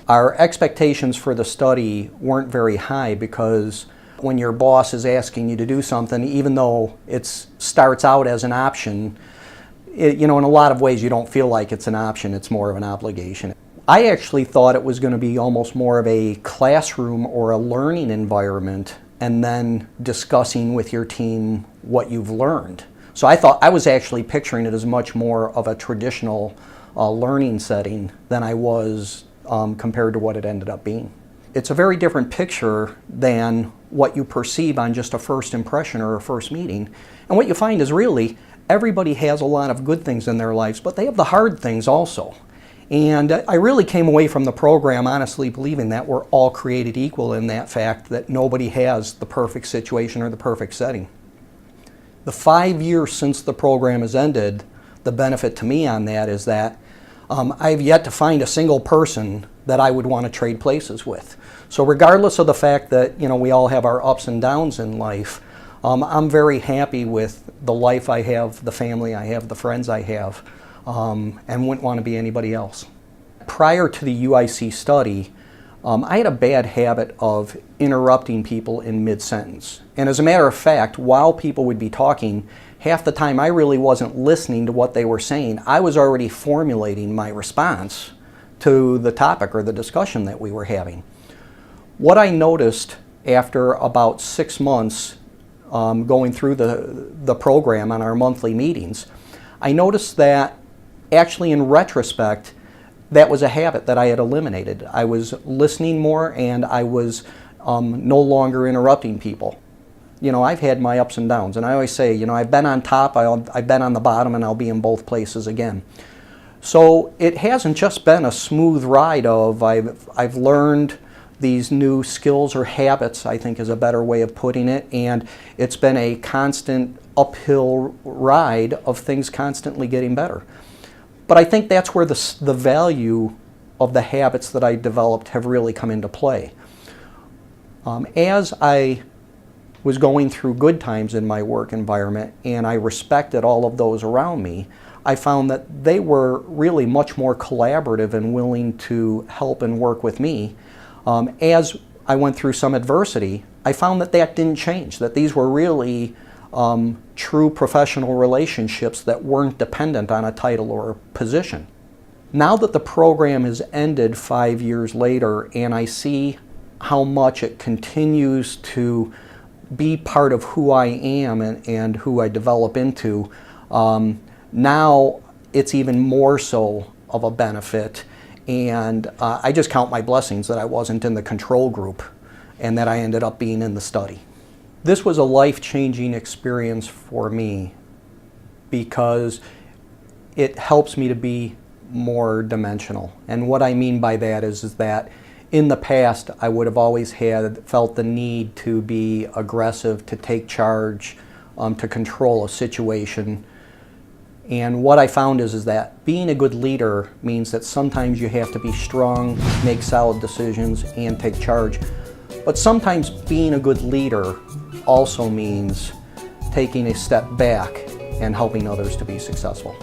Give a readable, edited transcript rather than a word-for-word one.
Our expectations for the study weren't very high because when your boss is asking you to do something, even though it starts out as an option, in a lot of ways you don't feel like it's an option, it's more of an obligation. I actually thought it was going to be almost more of a classroom or a learning environment and then discussing with your team what you've learned. So I was actually picturing it as much more of a traditional learning setting than I was compared to what it ended up being. It's a very different picture than what you perceive on just a first impression or a first meeting. And what you find is really everybody has a lot of good things in their lives, but they have the hard things also. And I really came away from the program honestly believing that we're all created equal in that fact that nobody has the perfect situation or the perfect setting. The 5 years since the program has ended, the benefit to me on that is that I've yet to find a single person that I would want to trade places with. So regardless of the fact that we all have our ups and downs in life, I'm very happy with the life I have, the family I have, the friends I have, and wouldn't want to be anybody else. Prior to the UIC study, I had a bad habit of interrupting people in mid-sentence. And as a matter of fact, while people would be talking, half the time I really wasn't listening to what they were saying. I was already formulating my response to the topic or the discussion that we were having. What I noticed after about 6 months going through the program on our monthly meetings, I noticed that actually in retrospect, that was a habit that I had eliminated. I was listening more and I was no longer interrupting people. I've had my ups and downs, and I always say, I've been on top, I've been on the bottom, and I'll be in both places again. So it hasn't just been a smooth ride of I've learned these new skills or habits, I think is a better way of putting it, and it's been a constant uphill ride of things constantly getting better. But I think that's where the value of the habits that I developed have really come into play. As I was going through good times in my work environment and I respected all of those around me, I found that they were really much more collaborative and willing to help and work with me. As I went through some adversity, I found that didn't change, that these were really true professional relationships that weren't dependent on a title or a position. Now that the program has ended 5 years later and I see how much it continues to be part of who I am and who I develop into, now it's even more so of a benefit, and I just count my blessings that I wasn't in the control group and that I ended up being in the study. This was a life-changing experience for me because it helps me to be more dimensional. And what I mean by that is that in the past I would have always felt the need to be aggressive, to take charge, to control a situation. And what I found is that being a good leader means that sometimes you have to be strong, make solid decisions, and take charge. But sometimes being a good leader also means taking a step back and helping others to be successful.